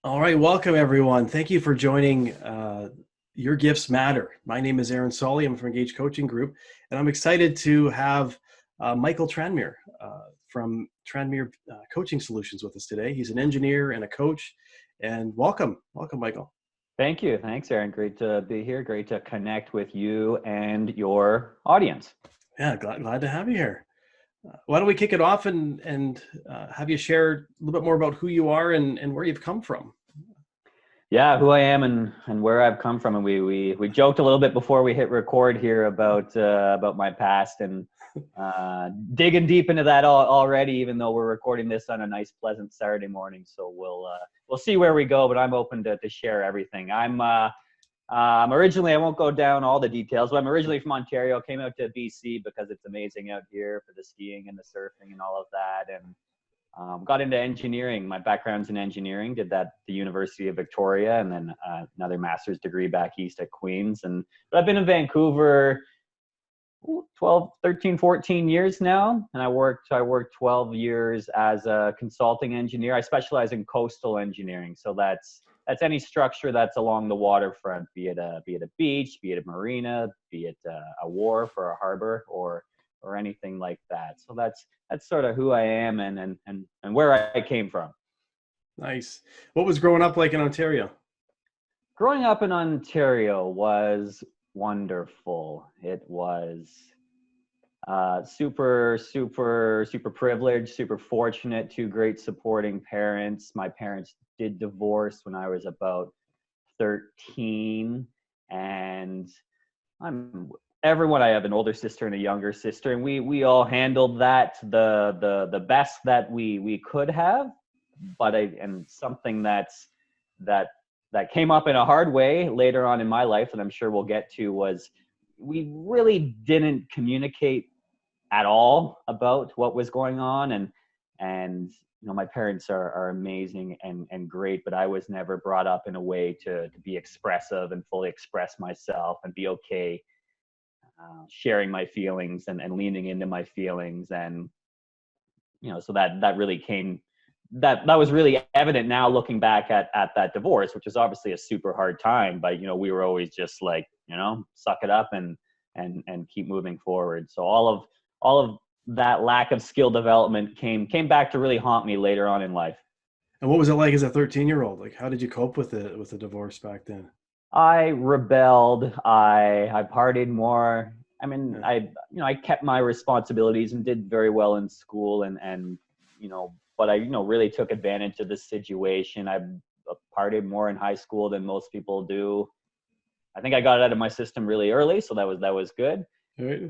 All right, welcome everyone. Thank you for joining Your Gifts Matter. My name is Aaron Solly. I'm from Engage Coaching Group, and I'm excited to have Michael Tranmer from Tranmer Coaching Solutions with us today. He's an engineer and a coach, and welcome, Michael. Thank you. Thanks, Aaron. Great to be here. Great to connect with you and your audience. Yeah, glad to have you here. Why don't we kick it off and have you share a little bit more about who you are and where you've come from? Yeah, who I am and where I've come from, and we joked a little bit before we hit record here about my past and digging deep into that already. Even though we're recording this on a nice, pleasant Saturday morning, so we'll see where we go. But I'm open to share everything. I'm originally, I won't go down all the details, but I'm originally from Ontario. Came out to BC because it's amazing out here for the skiing and the surfing and all of that, and got into engineering. My background's in engineering, did that at the University of Victoria, and then another master's degree back east at Queen's. But I've been in Vancouver 13, 14 years now, and I worked 12 years as a consulting engineer. I specialize in coastal engineering, so that's any structure that's along the waterfront, be it a beach, be it a marina, be it a wharf or a harbor or anything like that. So that's sort of who I am and where I came from. Nice. What was growing up like in Ontario? Growing up in Ontario was wonderful. It was super privileged, super fortunate. Two great supporting parents. My parents did divorce when I was about 13, and everyone. I have an older sister and a younger sister, and we all handled that the best that we could have. But something that came up in a hard way later on in my life, and I'm sure we'll get to, was we really didn't communicate at all about what was going on, and you know, my parents are amazing and great, but I was never brought up in a way to be expressive and fully express myself and be okay sharing my feelings and leaning into my feelings. And you know, so that really came, that was really evident now looking back at that divorce, which is obviously a super hard time, but you know, we were always just like, you know, suck it up and keep moving forward. So all of that lack of skill development came back to really haunt me later on in life. And what was it like as a 13-year-old? Like, how did you cope with the divorce back then? I rebelled. I partied more. I mean, I kept my responsibilities and did very well in school and you know, but I really took advantage of the situation. I partied more in high school than most people do. I think I got it out of my system really early, so that was good. Right.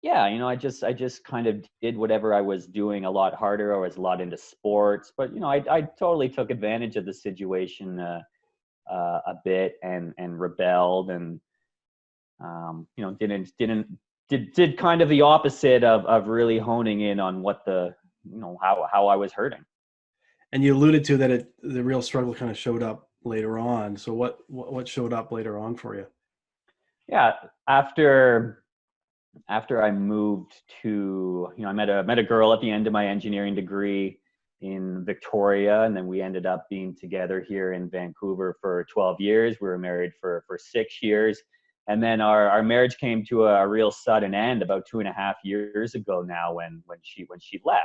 Yeah, you know, I just kind of did whatever I was doing a lot harder. I was a lot into sports, but you know, I totally took advantage of the situation a bit and rebelled and you know, did kind of the opposite of really honing in on what you know, how I was hurting. And you alluded to that the real struggle kind of showed up later on. So what showed up later on for you? Yeah, after I moved to, you know, I met a girl at the end of my engineering degree in Victoria, and then we ended up being together here in Vancouver for 12 years. We were married for 6 years. And then our marriage came to a real sudden end about 2.5 years ago now when she left.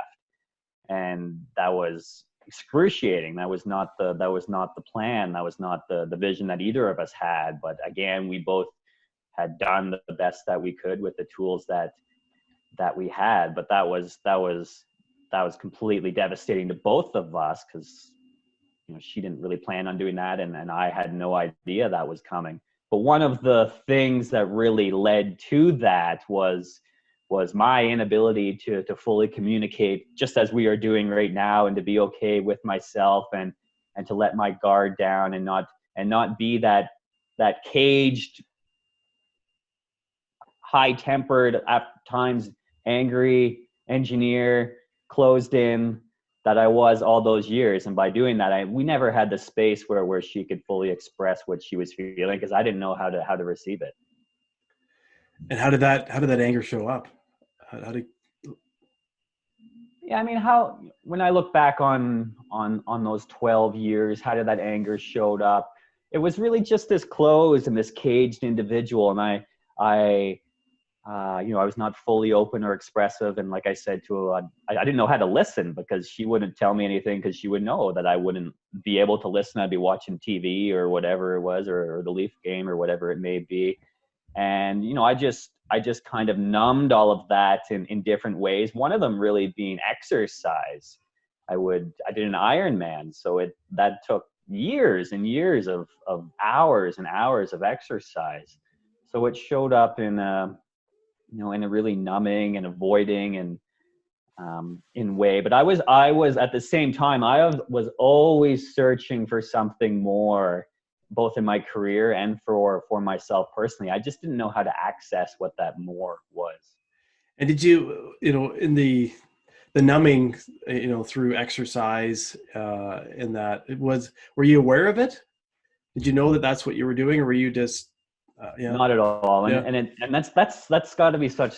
And that was excruciating. That was not the plan. That was not the vision that either of us had. But again, we both had done the best that we could with the tools that we had. But that was completely devastating to both of us, because you know, she didn't really plan on doing that, and I had no idea that was coming. But one of the things that really led to that was my inability to fully communicate, just as we are doing right now, and to be okay with myself and to let my guard down and not be that caged, high-tempered, at times angry engineer, closed in, that I was all those years. And by doing that, we never had the space where she could fully express what she was feeling, because I didn't know how to receive it. And how did that anger show up? How did Yeah, I mean, how when I look back on those 12 years, how did that anger showed up? It was really just this closed and this caged individual, and I I was not fully open or expressive, and like I said to her, I didn't know how to listen because she wouldn't tell me anything because she would know that I wouldn't be able to listen. I'd be watching TV or whatever it was, or the Leaf game or whatever it may be. And I just kind of numbed all of that in different ways, one of them really being exercise. I did an Ironman, so that took years and years of hours and hours of exercise. So it showed up in a really numbing and avoiding and in way. But I was at the same time, was always searching for something more, both in my career and for myself personally. I just didn't know how to access what that more was. And did you, in the numbing, through exercise, and that were you aware of it? Did you know that that's what you were doing, or were you just, yeah, Not at all. And yeah, and that's got to be such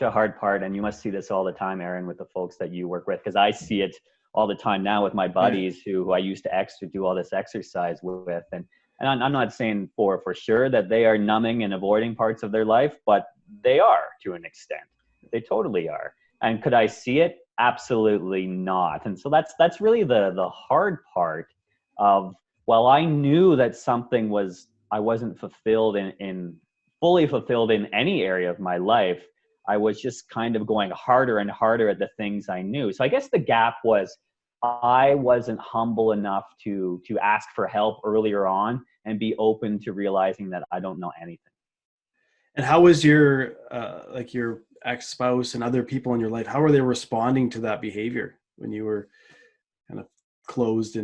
a hard part. And you must see this all the time, Aaron, with the folks that you work with, because I see it all the time now with my right. buddies who I used to do all this exercise with. And I'm not saying for sure that they are numbing and avoiding parts of their life, but they are to an extent. They totally are. And could I see it? Absolutely not. And so that's really the hard part of, well, I knew that something was, I wasn't fulfilled in fully fulfilled in any area of my life. I was just kind of going harder and harder at the things I knew. So I guess the gap was, I wasn't humble enough to ask for help earlier on and be open to realizing that I don't know anything. And how was your like your ex-spouse and other people in your life? How were they responding to that behavior when you were kind of closed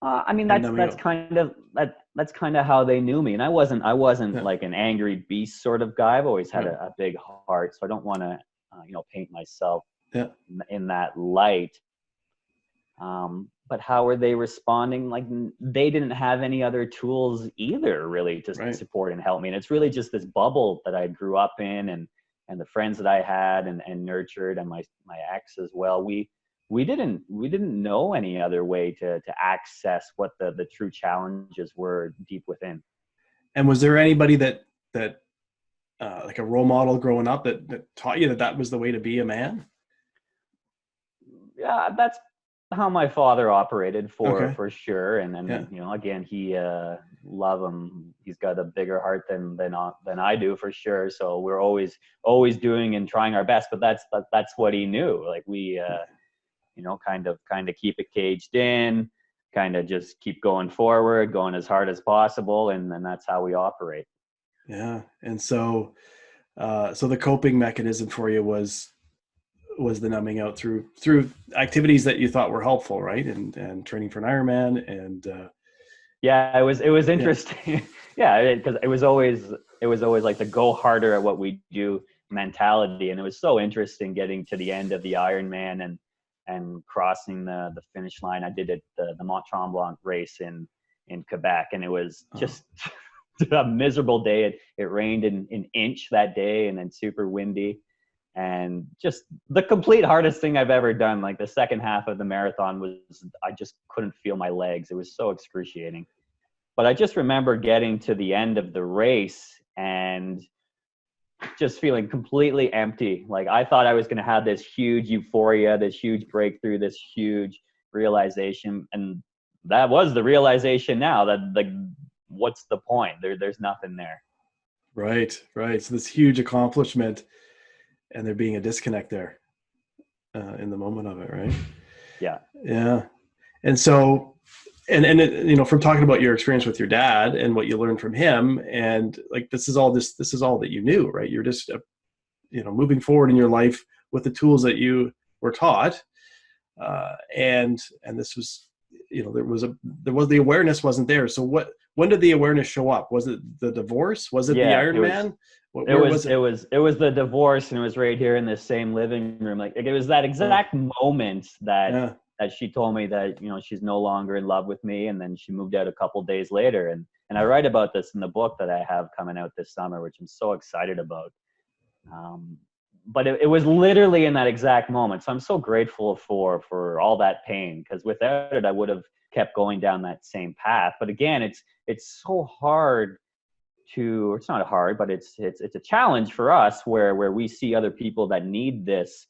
I mean, and that's numbing that's out? kind of that's kind of how they knew me, and I wasn't Yeah, like an angry beast sort of guy. I've always had yeah, a big heart, so I don't want to paint myself yeah, in that light. But how were they responding? Like, they didn't have any other tools either, really, to right. support and help me. And it's really just this bubble that I grew up in, and the friends that I had and nurtured, and my ex as well. We didn't know any other way to access what the true challenges were deep within. And was there anybody that like a role model growing up that taught you that that was the way to be a man? Yeah, that's how my father operated for Okay. for sure. And Yeah. then, again, he love him. He's got a bigger heart than I do, for sure. So we're always doing and trying our best. But that's what he knew. Like, we kind of keep it caged in, kind of just keep going forward, going as hard as possible, and then that's how we operate. Yeah. And so, so the coping mechanism for you was the numbing out through activities that you thought were helpful, right? And training for an Ironman and Yeah, it was yeah, interesting. Yeah, because it was always like the go harder at what we do mentality, and it was so interesting getting to the end of the Ironman and crossing the finish line. I did the Mont Tremblant race in Quebec, and it was uh, just a miserable day. It rained an inch that day, and then super windy, and just the complete hardest thing I've ever done. Like, the second half of the marathon was, I just couldn't feel my legs. It was so excruciating. But I just remember getting to the end of the race and just feeling completely empty. Like, I thought I was going to have this huge euphoria, this huge breakthrough, this huge realization. And that was the realization now, that, like, what's the point? There's nothing there. right, right. So this huge accomplishment, and there being a disconnect there in the moment of it, right? Yeah. Yeah. And so, and it, from talking about your experience with your dad and what you learned from him, and like this is all that you knew, right? You're just moving forward in your life with the tools that you were taught, and this was, there was the awareness wasn't there. So when did the awareness show up? Was it the divorce? Was it the Yeah, it was Ironman? it Where was was it it? was it was the divorce, and it was right here in this same living room. Like, it was that Oh, exact moment that yeah. she told me that, she's no longer in love with me, and then she moved out a couple days later. And I write about this in the book that I have coming out this summer, which I'm so excited about. um, but it was literally in that exact moment. So I'm so grateful for all that pain, because without it, I would have kept going down that same path. But again, it's so hard to, it's not hard, but it's a challenge for us where we see other people that need this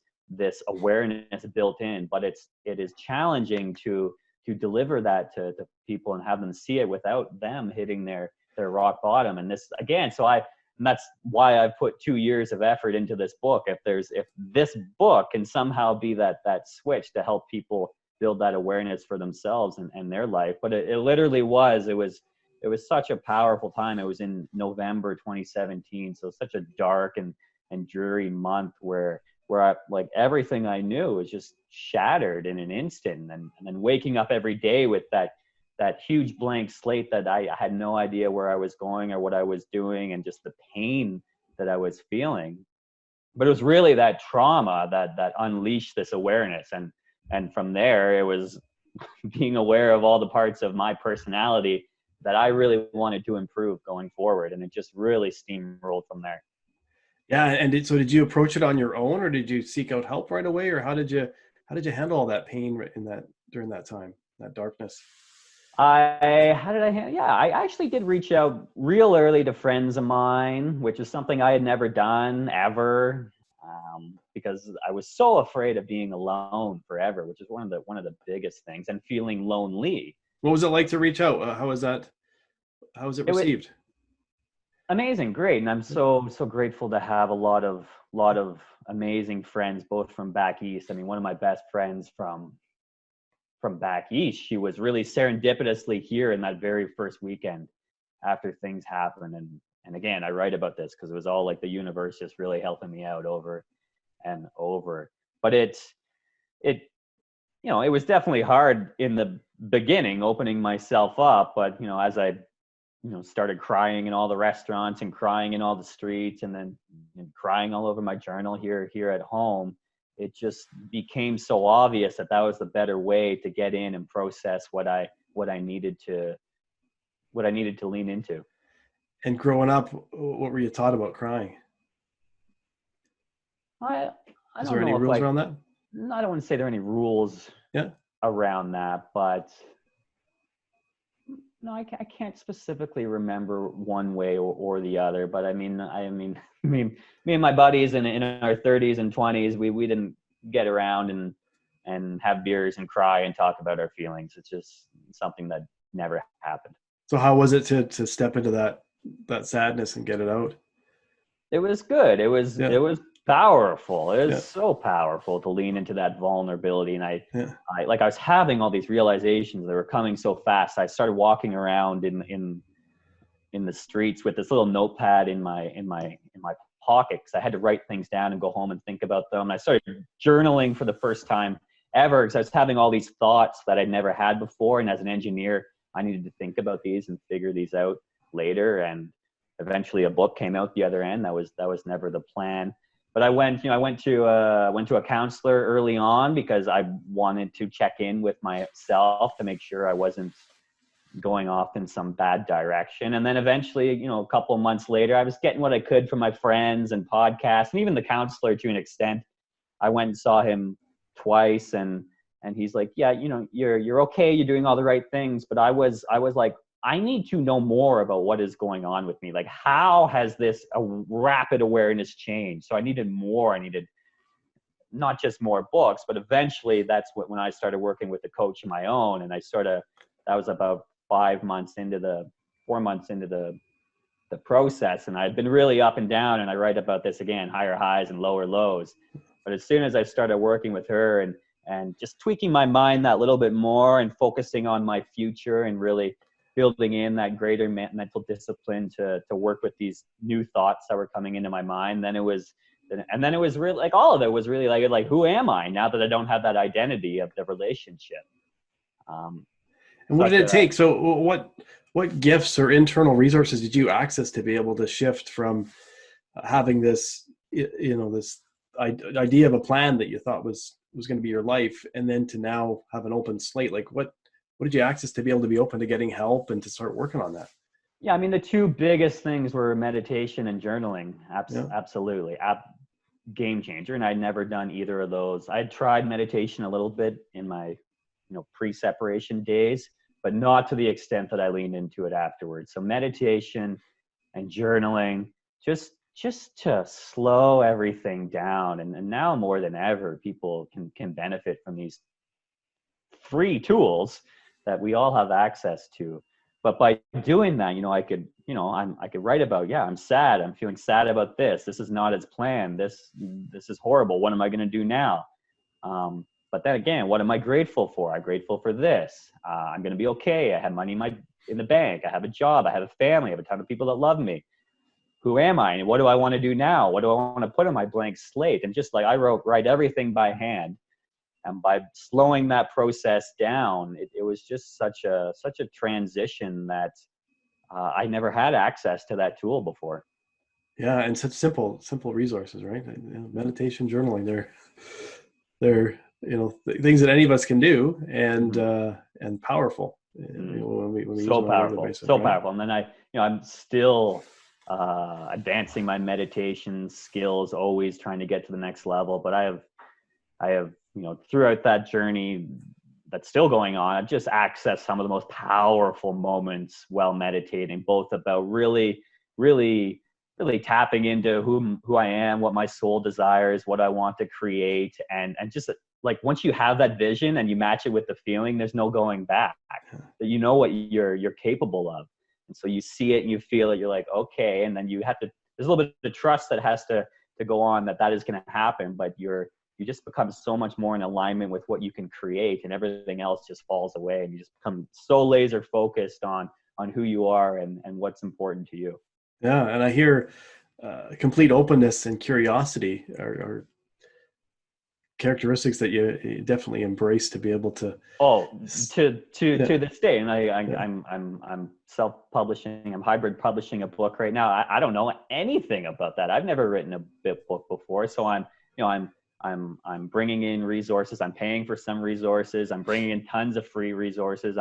awareness built in, but it is challenging to deliver that to people and have them see it without them hitting their rock bottom. And this again, and that's why I've put 2 years of effort into this book. If this book can somehow be that switch to help people build that awareness for themselves and their life. But it literally was, it was such a powerful time. It was in November 2017. So such a dark and dreary month where I, like, everything I knew was just shattered in an instant. And then waking up every day with that huge blank slate that I had no idea where I was going or what I was doing, and just the pain that I was feeling. But it was really that trauma that unleashed this awareness. And from there, it was being aware of all the parts of my personality that I really wanted to improve going forward. And it just really steamrolled from there. Yeah. And so did you approach it on your own, or did you seek out help right away, or how did you handle all that pain during that time, that darkness? I actually did reach out real early to friends of mine, which is something I had never done ever, because I was so afraid of being alone forever, which is one of the biggest things, and feeling lonely. What was it like to reach out? How was it It was received? amazing, great, and I'm so grateful to have a lot of amazing friends, both from back east. I mean, one of my best friends from back east, she was really serendipitously here in that very first weekend after things happened. And again, I write about this because it was all like the universe just really helping me out over and over. But it was definitely hard in the beginning, opening myself up. But as I started crying in all the restaurants and crying in all the streets, and then crying all over my journal here at home, it just became so obvious that was the better way to get in and process what I needed to lean into. And growing up, what were you taught about crying? I Is don't there any know if rules around that? I don't want to say there are any rules Yeah. around that, but no, I can't specifically remember one way or the other. But I mean, me and my buddies in our 30s and 20s, we didn't get around and have beers and cry and talk about our feelings. It's just something that never happened. So how was it to step into that sadness and get it out? It was good. It was powerful. It was so powerful to lean into that vulnerability. And I was having all these realizations that were coming so fast. I started walking around in the streets with this little notepad in my pocket, because I had to write things down and go home and think about them. I started journaling for the first time ever, because I was having all these thoughts that I'd never had before. And as an engineer, I needed to think about these and figure these out later. And eventually a book came out the other end. That was never the plan. But I went to a counselor early on, because I wanted to check in with myself to make sure I wasn't going off in some bad direction. And then eventually, a couple of months later, I was getting what I could from my friends and podcasts, and even the counselor to an extent. I went and saw him twice, and he's like, yeah, you're okay. You're doing all the right things. But I was like, I need to know more about what is going on with me. Like, how has this rapid awareness changed? So I needed more. I needed not just more books, but eventually that's when I started working with a coach of my own. And that was about 4 months into the process. And I'd been really up and down, and I write about this again, higher highs and lower lows. But as soon as I started working with her and just tweaking my mind that little bit more and focusing on my future and really building in that greater mental discipline to work with these new thoughts that were coming into my mind, then it was really like, all of it was really like who am I now that I don't have that identity of the relationship? And what did it take? So what gifts or internal resources did you access to be able to shift from having this, this idea of a plan that you thought was going to be your life, and then to now have an open slate? Like what did you access to be able to be open to getting help and to start working on that? Yeah, I mean, the two biggest things were meditation and journaling. Absolutely. game changer. And I'd never done either of those. I'd tried meditation a little bit in my, pre-separation days, but not to the extent that I leaned into it afterwards. So meditation and journaling, just to slow everything down. And now more than ever, people can benefit from these free tools that we all have access to. But by doing that, I could write about, I'm sad. I'm feeling sad about this. This is not as planned. This is horrible. What am I going to do now? But then again, what am I grateful for? I'm grateful for this. I'm going to be okay. I have money in the bank. I have a job. I have a family. I have a ton of people that love me. Who am I? And what do I want to do now? What do I want to put on my blank slate? And just like I write everything by hand. And by slowing that process down, it was just such a transition that I never had access to that tool before. Yeah, and such simple resources, right? Meditation, journaling, they're things that any of us can do, and and powerful. When we so use powerful, basis, so right? powerful. And then I'm still advancing my meditation skills, always trying to get to the next level. But I have throughout that journey that's still going on, I've just accessed some of the most powerful moments while meditating, both about really, really, really tapping into who I am, what my soul desires, what I want to create. And just like, once you have that vision and you match it with the feeling, there's no going back. That you know what you're capable of. And so you see it and you feel it, you're like, okay. And then there's a little bit of trust that has to go on that is going to happen, but you just become so much more in alignment with what you can create, and everything else just falls away, and you just become so laser focused on who you are and what's important to you. Yeah, and I hear complete openness and curiosity are characteristics that you definitely embrace to be able to. To this day, and I'm self-publishing. I'm hybrid publishing a book right now. I don't know anything about that. I've never written a book before, so I'm bringing in resources. I'm paying for some resources. I'm bringing in tons of free resources.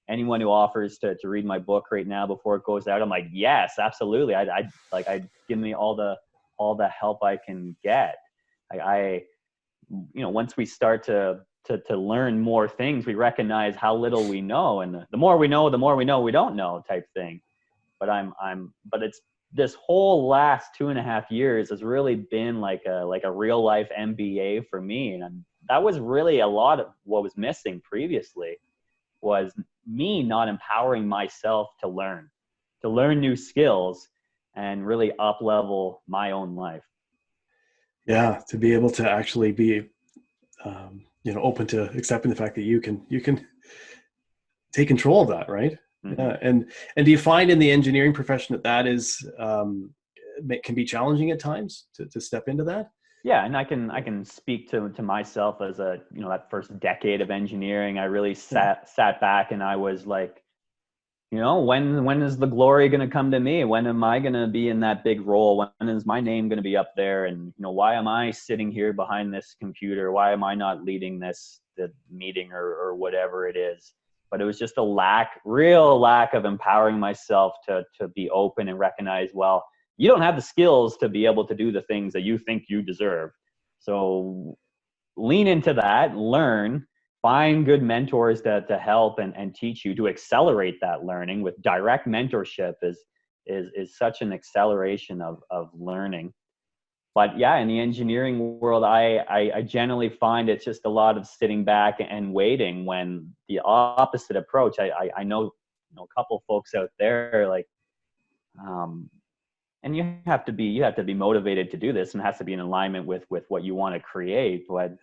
Anyone who offers to read my book right now before it goes out, I'm like, yes, absolutely. I'd give me all the help I can get. Once we start to learn more things, we recognize how little we know, and the more we know, we don't know type thing. But it's this whole last 2.5 years has really been like a real life MBA for me. And that was really a lot of what was missing previously, was me not empowering myself to learn new skills and really up level my own life. Yeah, to be able to actually be, open to accepting the fact that you can take control of that, right? Mm-hmm. Yeah, and do you find in the engineering profession that is can be challenging at times to step into that? Yeah, and I can speak to myself as that first decade of engineering. I really sat back and I was like, when is the glory going to come to me? When am I going to be in that big role? When is my name going to be up there? And why am I sitting here behind this computer? Why am I not leading the meeting or whatever it is? But it was just a real lack of empowering myself to be open and recognize, well, you don't have the skills to be able to do the things that you think you deserve. So lean into that, learn, find good mentors to help and teach you, to accelerate that learning. With direct mentorship is such an acceleration of learning. But yeah, in the engineering world, I generally find it's just a lot of sitting back and waiting, when the opposite approach, I know a couple folks out there, like, and you have to be motivated to do this, and it has to be in alignment with what you want to create. But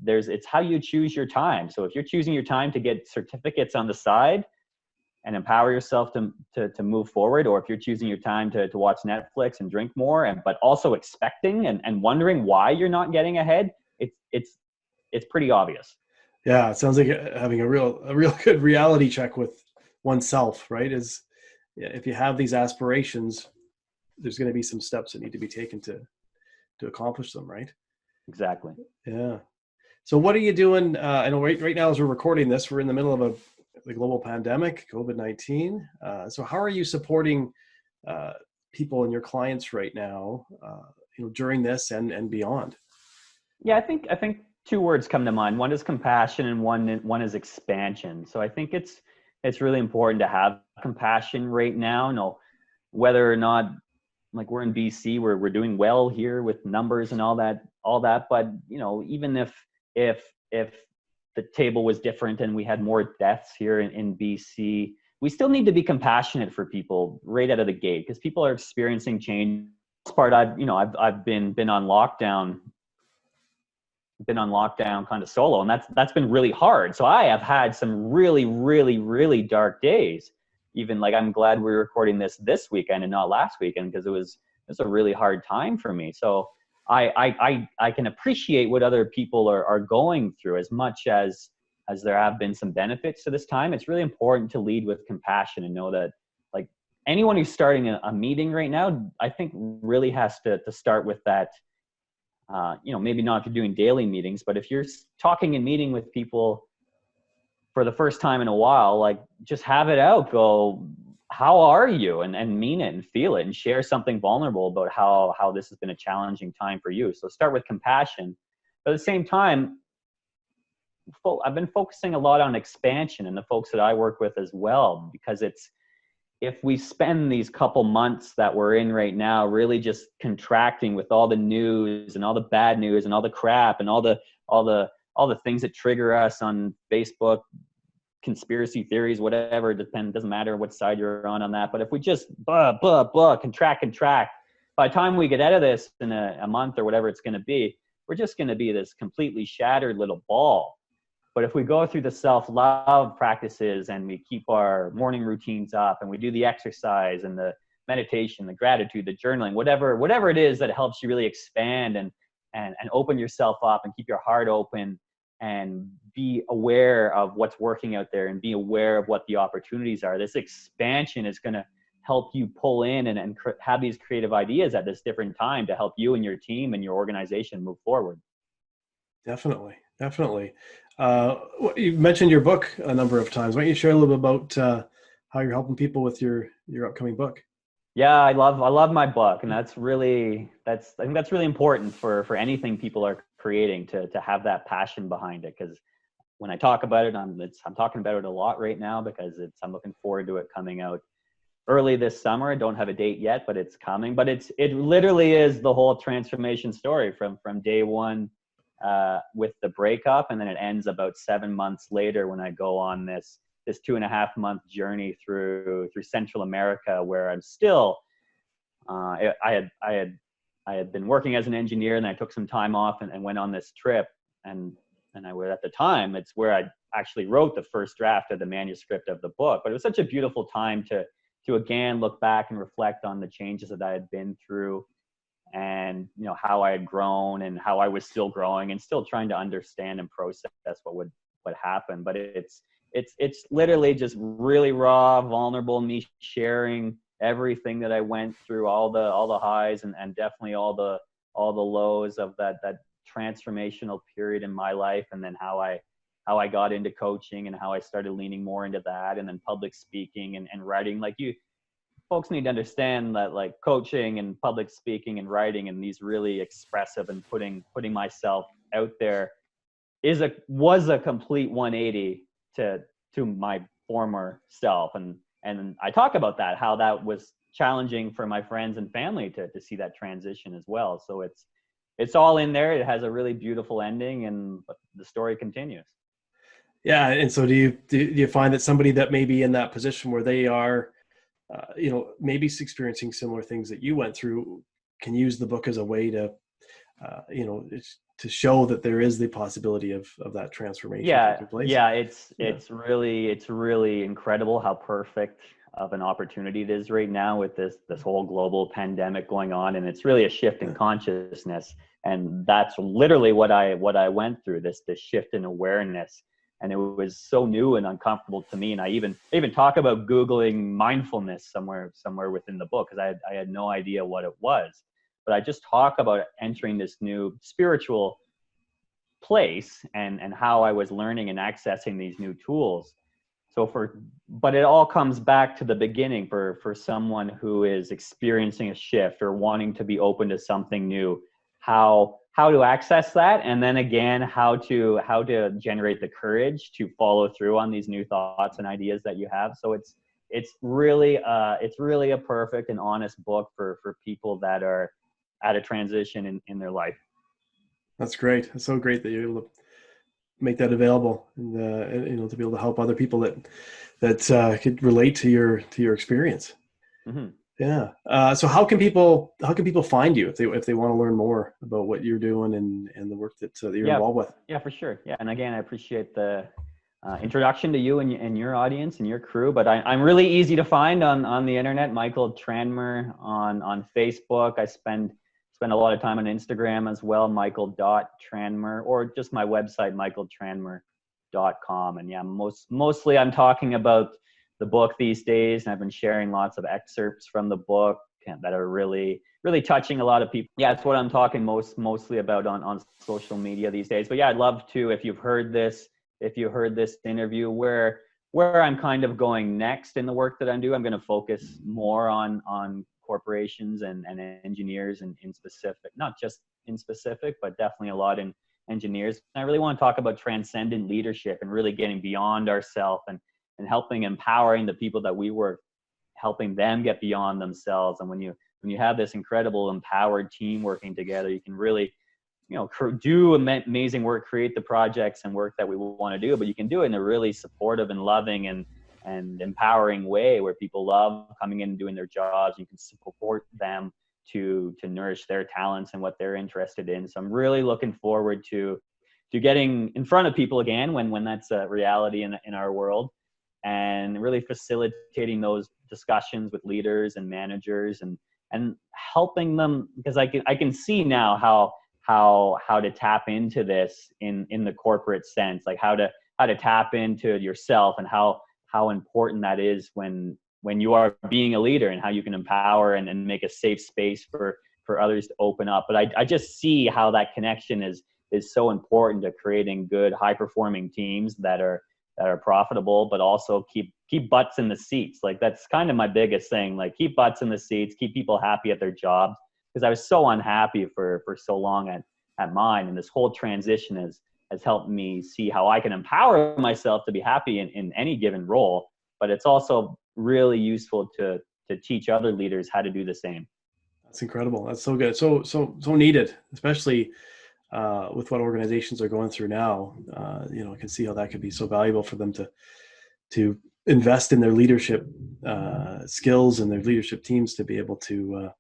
it's how you choose your time. So if you're choosing your time to get certificates on the side and empower yourself to move forward, or if you're choosing your time to watch Netflix and drink more, but also expecting and wondering why you're not getting ahead, it's pretty obvious. Yeah, it sounds like having a real good reality check with oneself, right? If you have these aspirations, there's going to be some steps that need to be taken to accomplish them, right? Exactly. Yeah. So what are you doing? I know right now as we're recording this, we're in the middle of the global pandemic, COVID-19. So how are you supporting people and your clients right now during this and beyond? Yeah, I think two words come to mind. One is compassion, and one is expansion. So I think it's really important to have compassion right now. No, whether or not, like, we're in BC, we're doing well here with numbers and all that. But even if the table was different and we had more deaths here in BC, we still need to be compassionate for people right out of the gate, because people are experiencing change. This part, I've been on lockdown, kind of solo, and that's been really hard. So I have had some really, really, really dark days. Even, like, I'm glad we're recording this weekend and not last weekend, because it's a really hard time for me. So I can appreciate what other people are going through. As much as there have been some benefits to this time, it's really important to lead with compassion and know that, like, anyone who's starting a meeting right now, I think really has to start with that. Maybe not if you're doing daily meetings, but if you're talking and meeting with people for the first time in a while, like, just have it out. Go, how are you? And mean it and feel it and share something vulnerable about how this has been a challenging time for you. So start with compassion. But at the same time, I've been focusing a lot on expansion, and the folks that I work with as well, because if we spend these couple months that we're in right now really just contracting with all the news and all the bad news and all the crap and all the things that trigger us on Facebook, conspiracy theories, whatever, doesn't matter what side you're on that. But if we just contract, by the time we get out of this in a month or whatever it's going to be, we're just going to be this completely shattered little ball. But if we go through the self-love practices and we keep our morning routines up and we do the exercise and the meditation, the gratitude, the journaling, whatever it is that helps you really expand and open yourself up and keep your heart open and be aware of what's working out there and be aware of what the opportunities are. This expansion is going to help you pull in and have these creative ideas at this different time to help you and your team and your organization move forward. Definitely. You mentioned your book a number of times. Why don't you share a little bit about how you're helping people with your upcoming book? Yeah, I love my book, and I think that's really important for anything people are creating, to have that passion behind it. Because when I talk about it, I'm talking about it a lot right now, because I'm looking forward to it coming out early this summer. I don't have a date yet, but it's coming. But it literally is the whole transformation story from day one, with the breakup, and then it ends about 7 months later when I go on this 2.5-month journey through Central America, where I'm still I had been working as an engineer, and I took some time off and went on this trip, and I was, at the time, it's where I actually wrote the first draft of the manuscript of the book. But it was such a beautiful time to again look back and reflect on the changes that I had been through, and how I had grown and how I was still growing and still trying to understand and process what happened. But it's literally just really raw, vulnerable, me sharing everything that I went through, all the highs and definitely all the lows of that transformational period in my life, and then how I got into coaching and how I started leaning more into that, and then public speaking and writing. Like, you folks need to understand that, like, coaching and public speaking and writing and these really expressive and putting myself out there was a complete 180 to my former self. And I talk about that, how that was challenging for my friends and family to see that transition as well. So it's all in there. It has a really beautiful ending, and the story continues. Yeah. And so do you find that somebody that may be in that position where they are, maybe experiencing similar things that you went through, can use the book as a way to, to show that there is the possibility of that transformation taking place? Yeah. It's really incredible how perfect of an opportunity it is right now with this whole global pandemic going on. And it's really a shift in consciousness. And that's literally what I went through, this shift in awareness. And it was so new and uncomfortable to me. And I even talk about Googling mindfulness somewhere within the book, because I had no idea what it was. But I just talk about entering this new spiritual place and how I was learning and accessing these new tools. but it all comes back to the beginning for someone who is experiencing a shift or wanting to be open to something new, how to access that, and then again how to generate the courage to follow through on these new thoughts and ideas that you have. So it's really a perfect and honest book for people that are at a transition in their life. That's great. It's so great that you're able to make that available, and to be able to help other people that could relate to your experience. Mm-hmm. Yeah. So how can people find you if they want to learn more about what you're doing and the work that you're involved with? Yeah, for sure. Yeah, and again, I appreciate the introduction to you and your audience and your crew. But I'm really easy to find on the internet. Michael Tranmer on Facebook. I spend a lot of time on Instagram as well, michael.tranmer, or just my website, michaeltranmer.com. And yeah, mostly I'm talking about the book these days, and I've been sharing lots of excerpts from the book that are really, really touching a lot of people. Yeah, it's what I'm talking mostly about on social media these days. But yeah, I'd love to, if you heard this interview, where I'm kind of going next in the work that I'm doing, I'm going to focus more on corporations and engineers in specific, not just in specific, but definitely a lot in engineers. And I really want to talk about transcendent leadership and really getting beyond ourselves and helping, empowering the people that we work, helping them get beyond themselves. And when you have this incredible empowered team working together, you can really, do amazing work, create the projects and work that we want to do, but you can do it in a really supportive and loving and empowering way where people love coming in and doing their jobs. You can support them to nourish their talents and what they're interested in. So I'm really looking forward to getting in front of people again when that's a reality in our world, and really facilitating those discussions with leaders and managers and helping them, because I can see now how to tap into this in the corporate sense, like how to tap into yourself and how important that is when you are being a leader, and how you can empower and make a safe space for others to open up. But I just see how that connection is so important to creating good, high performing teams that are profitable, but also keep butts in the seats. Like that's kind of my biggest thing, like keep butts in the seats, keep people happy at their jobs, because I was so unhappy for so long at mine. And this whole transition has helped me see how I can empower myself to be happy in any given role. But it's also really useful to teach other leaders how to do the same. That's incredible. That's so good. So needed, especially with what organizations are going through now. I can see how that could be so valuable for them to invest in their leadership skills and their leadership teams to be able to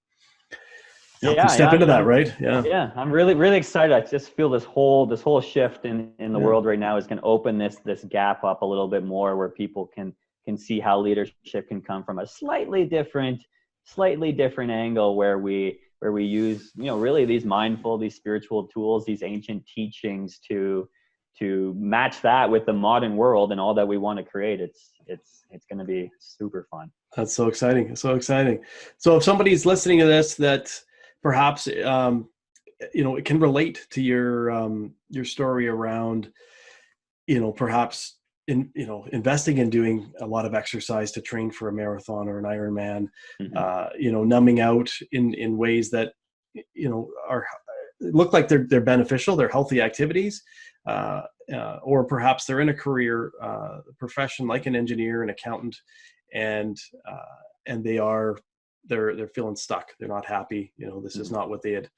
step into that, right? Yeah, I'm really, really excited. I just feel this whole shift in the world right now is going to open this gap up a little bit more, where people can see how leadership can come from a slightly different angle, where we use, really these mindful, these spiritual tools, these ancient teachings to match that with the modern world and all that we want to create. It's going to be super fun. That's so exciting. So exciting. So if somebody's listening to this that perhaps it can relate to your story around perhaps investing in doing a lot of exercise to train for a marathon or an Ironman, mm-hmm. Numbing out in ways that are look like they're beneficial, they're healthy activities, or perhaps they're in a career profession like an engineer, an accountant, and they're feeling stuck. They're not happy. This is not what they had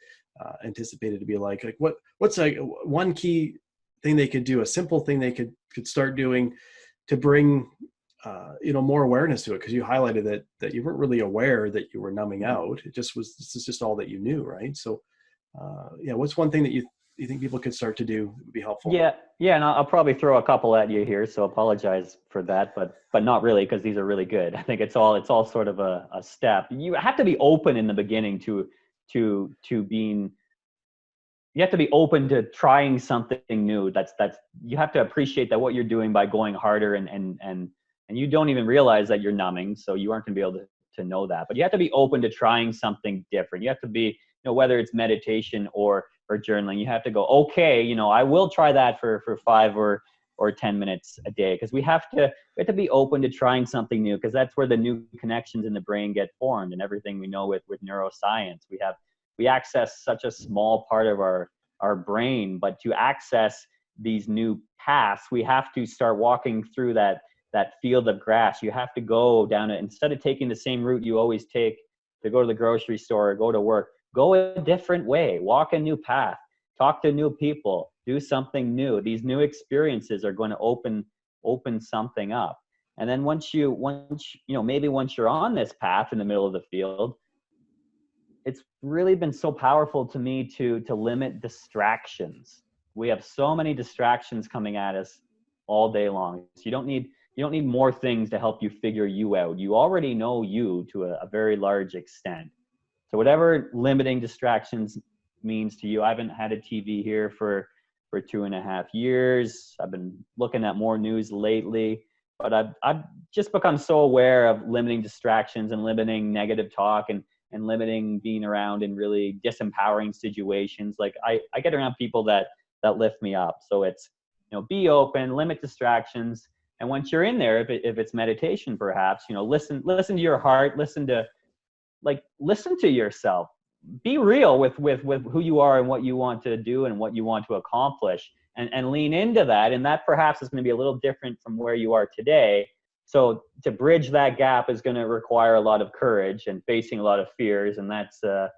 anticipated to be like. Like what's one key thing they could do, a simple thing they could start doing to bring more awareness to it? Because you highlighted that you weren't really aware that you were numbing out. This is just all that you knew, right? So what's one thing that you think people could start to do that would be helpful? Yeah, and I'll probably throw a couple at you here, so apologize for that, but not really, because these are really good. I think it's all sort of a step. You have to be open in the beginning to being. You have to be open to trying something new. That's you have to appreciate that what you're doing by going harder and you don't even realize that you're numbing, so you aren't going to be able to know that. But you have to be open to trying something different. You have to be, whether it's meditation or journaling, you have to go, okay, I will try that for 5 or or 10 minutes a day, because we have to be open to trying something new, because that's where the new connections in the brain get formed, and everything we know with neuroscience. We access such a small part of our brain, but to access these new paths, we have to start walking through that field of grass. You have to go down it, instead of taking the same route you always take to go to the grocery store or go to work. Go a different way, walk a new path, talk to new people, do something new. These new experiences are going to open something up. And then once maybe once you're on this path in the middle of the field, it's really been so powerful to me to limit distractions. We have so many distractions coming at us all day long. So you don't need more things to help you figure you out. You already know you to a very large extent. So whatever limiting distractions means to you. I haven't had a TV here for 2.5 years. I've been looking at more news lately, but I've just become so aware of limiting distractions and limiting negative talk and limiting being around in really disempowering situations. Like I get around people that lift me up. So it's, be open, limit distractions. And once you're in there, if it's meditation, perhaps, listen to your heart, listen to yourself, be real with who you are and what you want to do and what you want to accomplish, and lean into that. And that perhaps is going to be a little different from where you are today. So to bridge that gap is going to require a lot of courage and facing a lot of fears. And that's a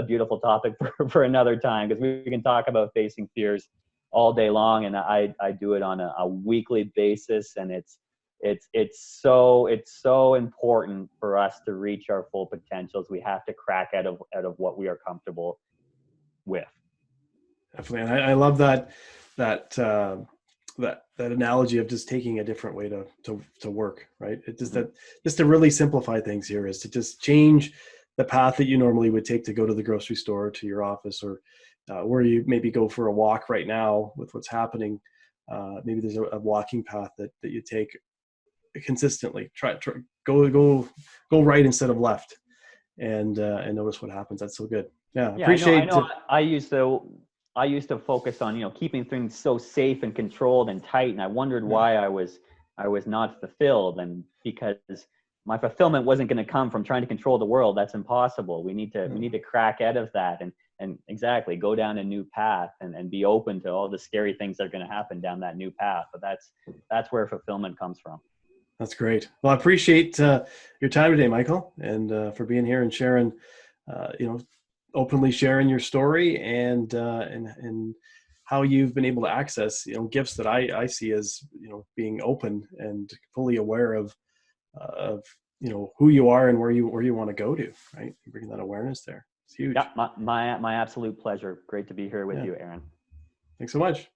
beautiful topic for another time, because we can talk about facing fears all day long. And I do it on a weekly basis. And it's so important for us to reach our full potentials. We have to crack out of what we are comfortable with. Definitely. And I love that analogy of just taking a different way to work, right? It just just to really simplify things here is to just change the path that you normally would take to go to the grocery store, to your office, or where you maybe go for a walk right now with what's happening. Maybe there's a walking path that you take consistently. Try go right instead of left, and notice what happens. That's so good. Yeah, appreciate. I know. I used to focus on keeping things so safe and controlled and tight, and I wondered why I was not fulfilled, and because my fulfillment wasn't going to come from trying to control the world. That's impossible. We need to crack out of that and exactly go down a new path and be open to all the scary things that are going to happen down that new path. But that's where fulfillment comes from. That's great. Well, I appreciate your time today, Michael, and for being here and sharing, openly sharing your story and how you've been able to access, gifts that I see as, being open and fully aware of who you are and where you want to go to, right? Bringing that awareness there. It's huge. Yeah, my absolute pleasure. Great to be here with you, Aaron. Thanks so much.